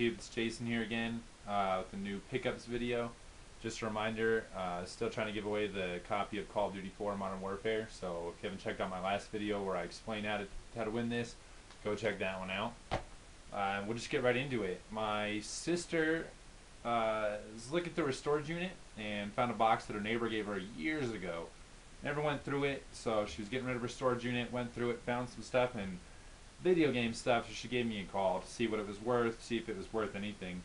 YouTube? It's Jason here again with a new pickups video. Just a reminder, still trying to give away the copy of Call of Duty 4 Modern Warfare. So if you haven't checked out my last video where I explain how to win this, go check that one out. We'll just get right into it. My sister was looking through her storage unit and found a box that her neighbor gave her years ago. Never went through it, so she was getting rid of her storage unit, went through it, found some stuff, and video game stuff, so she gave me a call to see what it was worth, see if it was worth anything.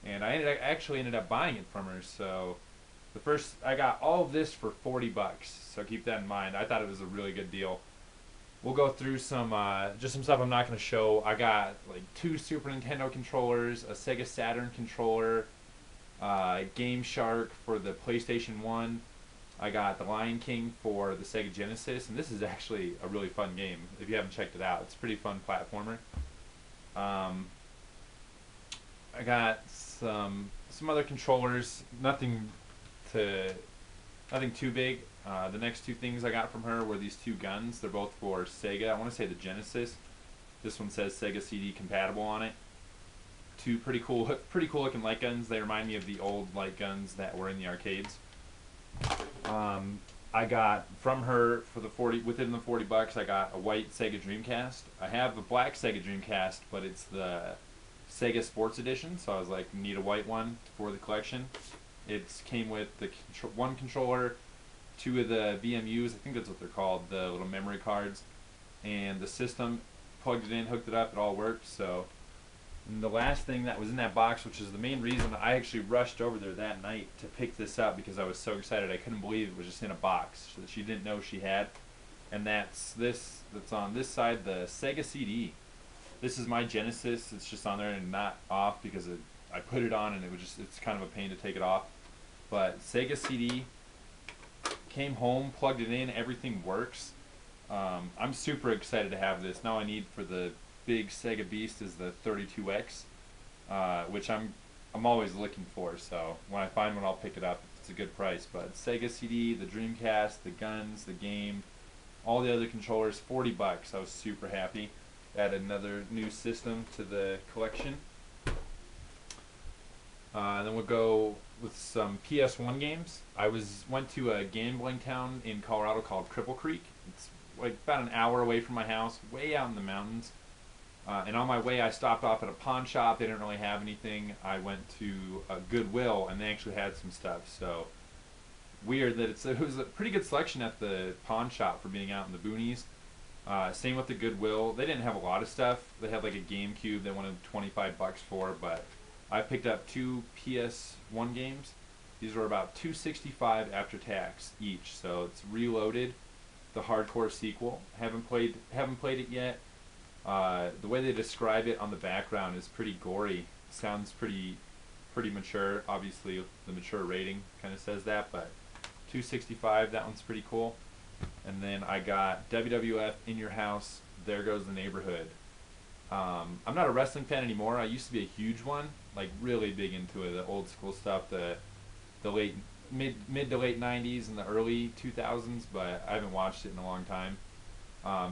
And I actually ended up buying it from her. So I got all of this for 40 bucks. So keep that in mind. I thought it was a really good deal. We'll go through some just some stuff I'm not going to show. I got like 2 Super Nintendo controllers, a Sega Saturn controller, Game Shark for the PlayStation 1. I got The Lion King for the Sega Genesis, and this is actually a really fun game. If you haven't checked it out, it's a pretty fun platformer. I got some other controllers, nothing too big. The next 2 things I got from her were these 2 guns. They're both for Sega. I want to say the Genesis. This one says Sega CD compatible on it. 2 pretty cool looking light guns. They remind me of the old light guns that were in the arcades. I got from her for within the 40 bucks. I got a white Sega Dreamcast. I have a black Sega Dreamcast, but it's the Sega Sports Edition, so I was like, need a white one for the collection. It came with the 1 controller, 2 of the VMUs, I think that's what they're called, the little memory cards, and the system. Plugged it in, hooked it up, it all worked. So, and the last thing that was in that box, which is the main reason I actually rushed over there that night to pick this up, because I was so excited. I couldn't believe it was just in a box that she didn't know she had. And that's on this side, the Sega CD. This is my Genesis. It's just on there and not off because I put it on and it's kind of a pain to take it off. But Sega CD, came home, plugged it in, everything works. I'm super excited to have this. Now I need for the big Sega Beast is the 32X, which I'm always looking for. So when I find one, I'll pick it up if it's a good price. But Sega CD, the Dreamcast, the guns, the game, all the other controllers, 40 bucks. I was super happy. Add another new system to the collection. Then we'll go with some PS1 games. I went to a gambling town in Colorado called Cripple Creek. It's like about an hour away from my house, way out in the mountains. And on my way, I stopped off at a pawn shop. They didn't really have anything. I went to a Goodwill, and they actually had some stuff. So weird that it was a pretty good selection at the pawn shop for being out in the boonies. Same with the Goodwill. They didn't have a lot of stuff. They had like a GameCube they wanted 25 bucks for, but I picked up 2 PS1 games. These were about $265 after tax each. So it's Reloaded, the hardcore sequel. Haven't played it yet. The way they describe it on the background is pretty gory. Sounds pretty mature. Obviously, the mature rating kind of says that, but $265. That one's pretty cool. And then I got WWF In Your House, There Goes the Neighborhood. I'm not a wrestling fan anymore. I used to be a huge one, like really big into it, the old school stuff, the mid to late 90s and the early 2000s, but I haven't watched it in a long time.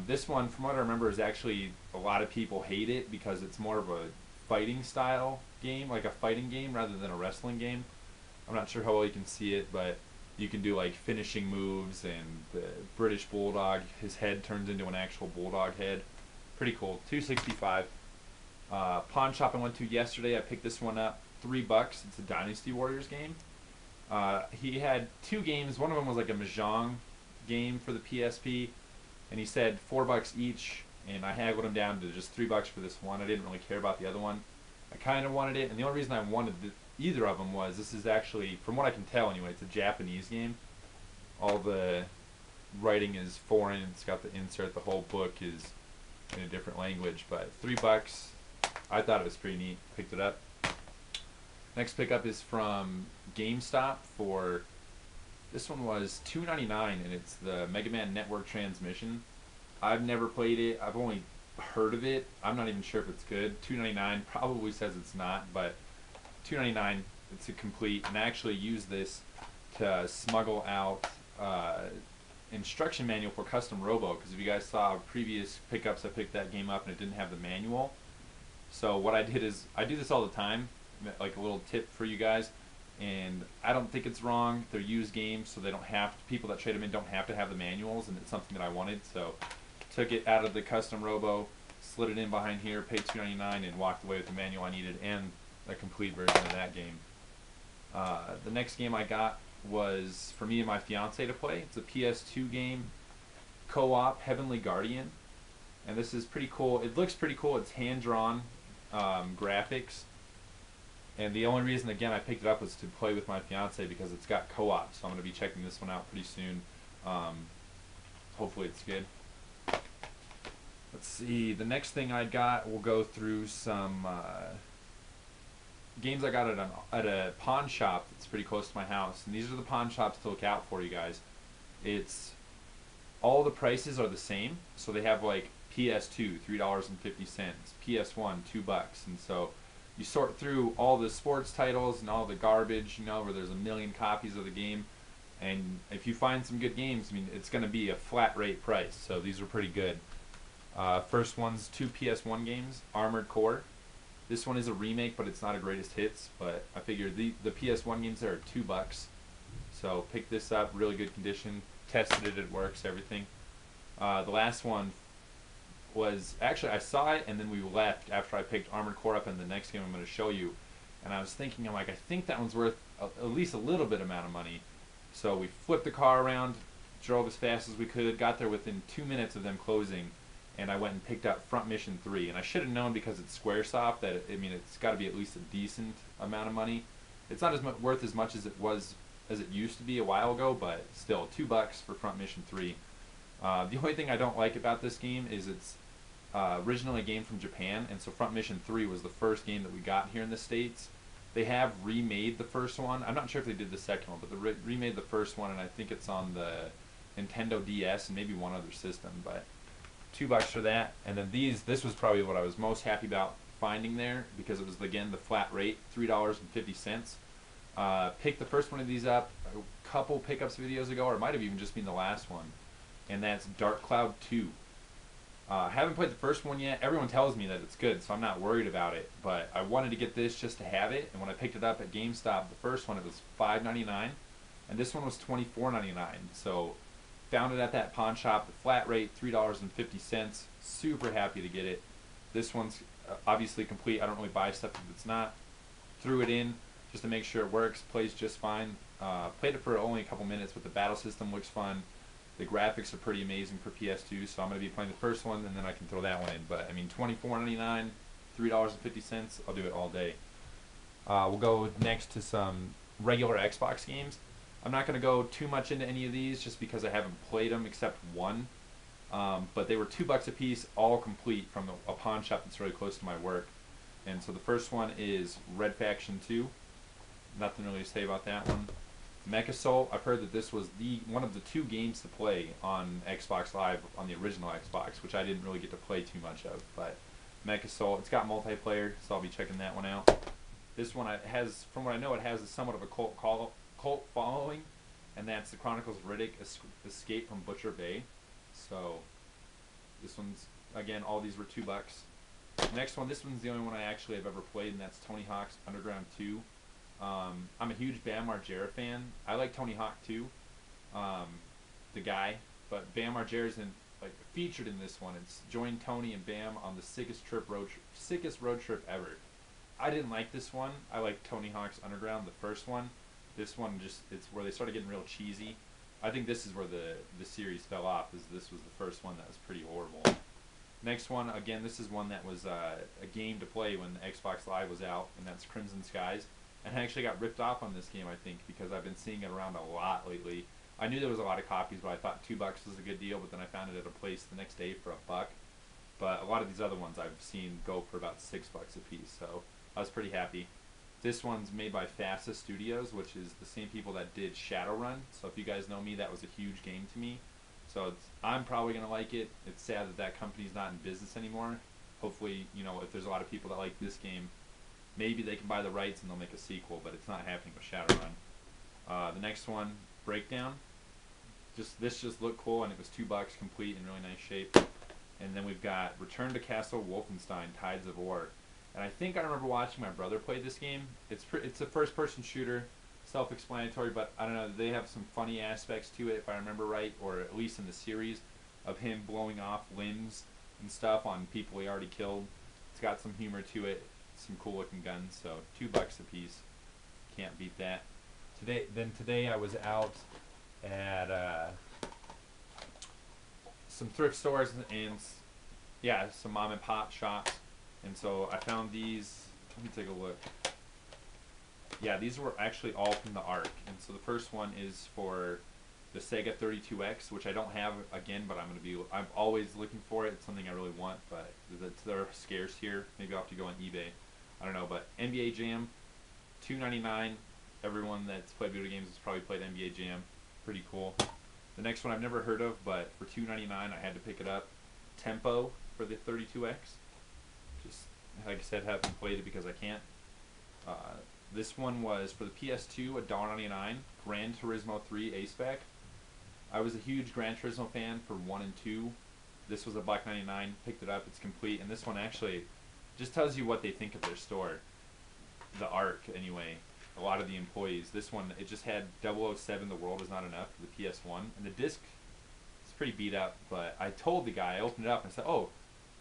This one, from what I remember, is actually a lot of people hate it because it's more of a fighting style game, like a fighting game rather than a wrestling game. I'm not sure how well you can see it, but you can do like finishing moves, and the British Bulldog, his head turns into an actual bulldog head. Pretty cool. $265. Pawn shop I went to yesterday, I picked this one up. 3 bucks. It's a Dynasty Warriors game. He had 2 games. One of them was like a Mahjong game for the PSP, and he said 4 bucks each, and I haggled him down to just 3 bucks for this one. I didn't really care about the other one. I kind of wanted it, and the only reason I wanted either of them was this is actually, from what I can tell anyway, it's a Japanese game. All the writing is foreign. It's got the insert. The whole book is in a different language, but 3 bucks. I thought it was pretty neat. Picked it up. Next pickup is from GameStop for, this one was $2.99, and it's the Mega Man Network Transmission. I've never played it. I've only heard of it. I'm not even sure if it's good. $2.99 probably says it's not, but $2.99, it's a complete, and I actually use this to smuggle out instruction manual for Custom Robo, because if you guys saw previous pickups, I picked that game up and it didn't have the manual. So what I did is I do this all the time, like a little tip for you guys, and I don't think it's wrong. They're used games, so they don't have to, people that trade them in don't have to have the manuals, and it's something that I wanted. So took it out of the custom Robo, slid it in behind here, paid $2.99, and walked away with the manual I needed and a complete version of that game. The next game I got was for me and my fiance to play. It's a PS2 game, co-op, Heavenly Guardian, and this is pretty cool. It looks pretty cool. It's hand-drawn graphics, and the only reason, again, I picked it up was to play with my fiance because it's got co-op, so I'm going to be checking this one out pretty soon. Hopefully it's good. Let's see, the next thing I got, we'll go through some games I got at a pawn shop that's pretty close to my house. And these are the pawn shops to look out for, you guys. It's all the prices are the same, so they have like PS2 $3.50, PS1 $2, and so you sort through all the sports titles and all the garbage, you know, where there's a million copies of the game, and if you find some good games, I mean, it's going to be a flat rate price. So these are pretty good. First one's two PS1 games, Armored Core. This one is a remake, but it's not a greatest hits. But I figured the PS1 games there are $2, so picked this up, really good condition. Tested it, it works, everything. The last one was actually I saw it and then we left after I picked Armored Core up in the next game I'm going to show you, and I was thinking, I'm like, I think that one's worth at least a little bit amount of money. So we flipped the car around, drove as fast as we could, got there within 2 minutes of them closing, and I went and picked up Front Mission 3. And I should have known because it's Squaresoft that I mean it's got to be at least a decent amount of money. It's not as worth as much as it used to be a while ago, but still $2 for Front Mission 3. The only thing I don't like about this game is it's originally a game from Japan, and so Front Mission 3 was the first game that we got here in the States. They have remade the first one. I'm not sure if they did the second one, but they remade the first one, and I think it's on the Nintendo DS and maybe one other system. But $2 for that, and then this was probably what I was most happy about finding there because it was, again, the flat rate, $3.50. Picked the first one of these up a couple pickups videos ago, or it might have even just been the last one, and that's Dark Cloud 2. Haven't played the first one yet. Everyone tells me that it's good, so I'm not worried about it, but I wanted to get this just to have it, and when I picked it up at GameStop, the first one, it was $5.99, and this one was $24.99, so found it at that pawn shop, the flat rate, $3.50, super happy to get it. This one's obviously complete. I don't really buy stuff if it's not. Threw it in just to make sure it works, plays just fine. Played it for only a couple minutes, but the battle system looks fun. The graphics are pretty amazing for PS2, so I'm going to be playing the first one, and then I can throw that one in. But, I mean, $24.99, $3.50, I'll do it all day. We'll go next to some regular Xbox games. I'm not going to go too much into any of these just because I haven't played them except one. But they were $2 a piece, all complete from a pawn shop that's really close to my work. And so the first one is Red Faction 2. Nothing really to say about that one. MechAssault, I've heard that this was one of the 2 games to play on Xbox Live on the original Xbox, which I didn't really get to play too much of. But MechAssault, it's got multiplayer, so I'll be checking that one out. This one has, from what I know, it has somewhat of a cult following, and that's the Chronicles of Riddick: Escape from Butcher Bay. So this one's, again, all these were $2. Next one, this one's the only one I actually have ever played, and that's Tony Hawk's Underground 2. I'm a huge Bam Margera fan. I like Tony Hawk too, the guy, but Bam Margera isn't featured in this one. It's joined Tony and Bam on the sickest road trip ever. I didn't like this one. I like Tony Hawk's Underground, the first one. This one it's where they started getting real cheesy. I think this is where the series fell off. This was the first one that was pretty horrible. Next one, again, this is one that was a game to play when the Xbox Live was out, and that's Crimson Skies. And I actually got ripped off on this game, I think, because I've been seeing it around a lot lately. I knew there was a lot of copies, but I thought $2 was a good deal, but then I found it at a place the next day for $1. But a lot of these other ones I've seen go for about $6 a piece, so I was pretty happy. This one's made by FASA Studios, which is the same people that did Shadowrun. So if you guys know me, that was a huge game to me. So I'm probably going to like it. It's sad that that company's not in business anymore. Hopefully, you know, if there's a lot of people that like this game, maybe they can buy the rights and they'll make a sequel, but it's not happening with Shadowrun. The next one, Breakdown. This just looked cool, and it was $2, complete, in really nice shape. And then we've got Return to Castle Wolfenstein: Tides of War. And I think I remember watching my brother play this game. It's a first-person shooter, self-explanatory, but I don't know. They have some funny aspects to it, if I remember right, or at least in the series, of him blowing off limbs and stuff on people he already killed. It's got some humor to it, some cool-looking guns. So $2 a piece, can't beat that. Today I was out at some thrift stores and yeah, some mom and pop shops, and so I found these. Let me take a look. Yeah, these were actually all from the Ark, and so the first one is for the Sega 32X, which I don't have again, but I'm always looking for it. It's something I really want, but they're scarce here. Maybe I'll have to go on eBay. I don't know, but NBA Jam, $2.99. Everyone that's played video games has probably played NBA Jam. Pretty cool. The next one I've never heard of, but for $2.99 I had to pick it up. Tempo for the 32X. Just like I said, haven't played it because I can't. This one was for the PS2, $1.99. Gran Turismo 3 A-Spec. I was a huge Gran Turismo fan for 1 and 2. This was $1.99. Picked it up. It's complete, and this one actually just tells you what they think of their store. The Ark, anyway. A lot of the employees. This one, it just had 007 The World Is Not Enough for the PS1, and the disc is pretty beat up, but I told the guy, I opened it up and said, oh,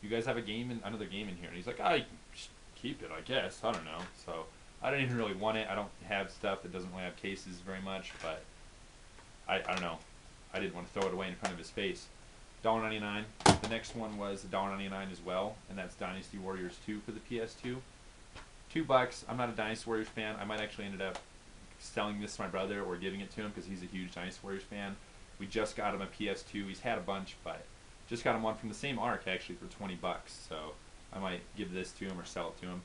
you guys have another game in here? And he's like, oh, you can just keep it, I guess. I don't know. So I don't even really want it. I don't have stuff that doesn't really have cases very much, but I don't know. I didn't want to throw it away in front of his face. $1.99. The next one was $1.99 as well, and that's Dynasty Warriors 2 for the PS2. $2. I'm not a Dynasty Warriors fan. I might actually end up selling this to my brother or giving it to him because he's a huge Dynasty Warriors fan. We just got him a PS2. He's had a bunch, but just got him one from the same Ark actually for $20. So I might give this to him or sell it to him.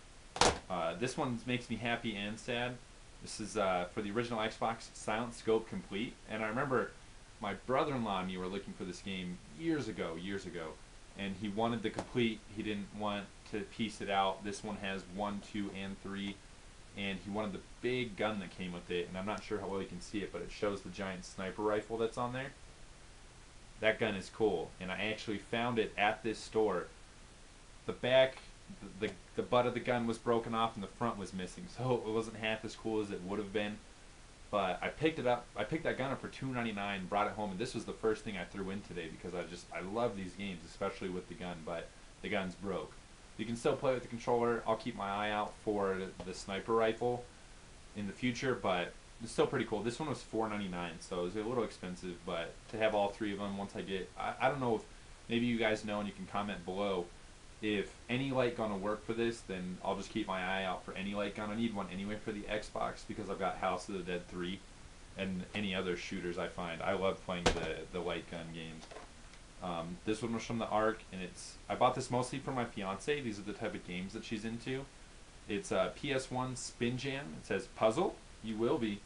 This one makes me happy and sad. This is for the original Xbox, Silent Scope Complete. And I remember my brother-in-law and me were looking for this game years ago, and he wanted the complete. He didn't want to piece it out. This one has 1, 2, and 3, and he wanted the big gun that came with it, and I'm not sure how well you can see it, but it shows the giant sniper rifle that's on there. That gun is cool, and I actually found it at this store. The back, the butt of the gun was broken off, and the front was missing, so it wasn't half as cool as it would have been. But I picked it up. I picked that gun up for $2.99, brought it home, and this was the first thing I threw in today because I love these games, especially with the gun. But the gun's broke. You can still play with the controller. I'll keep my eye out for the sniper rifle in the future, but it's still pretty cool. This one was $4.99, so it was a little expensive. But to have all three of them, once I get, I don't know if maybe you guys know, and you can comment below. If any light gun will work for this, then I'll just keep my eye out for any light gun. I need one anyway for the Xbox because I've got House of the Dead 3 and any other shooters I find. I love playing the light gun games. This one was from the Ark, and I bought this mostly for my fiance. These are the type of games that she's into. It's a PS1 Spin Jam. It says puzzle. You will be.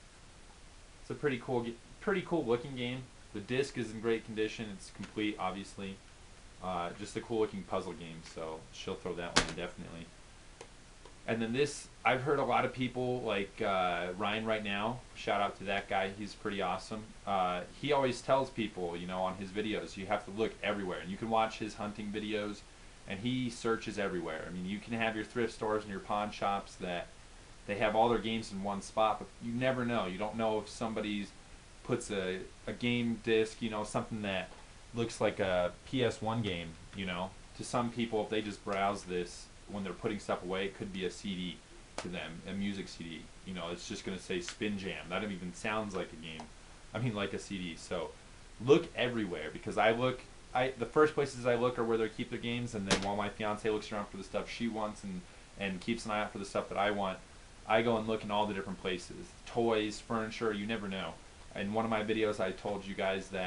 It's a pretty cool looking game. The disc is in great condition. It's complete, obviously. Just a cool looking puzzle game, so she'll throw that one in definitely. And then this, I've heard a lot of people like Ryan right now. Shout out to that guy, he's pretty awesome. He always tells people, on his videos, you have to look everywhere. And you can watch his hunting videos, and he searches everywhere. I mean, you can have your thrift stores and your pawn shops that they have all their games in one spot, but you never know. You don't know if somebody's puts a game disc, something that looks like a PS1 game, To some people, if they just browse this when they're putting stuff away, it could be a CD to them, a music CD. It's just going to say Spin Jam. That even sounds like a game. I mean, like a CD. So look everywhere because the first places I look are where they keep their games, and then while my fiance looks around for the stuff she wants and keeps an eye out for the stuff that I want, I go and look in all the different places. Toys, furniture, you never know. In one of my videos, I told you guys that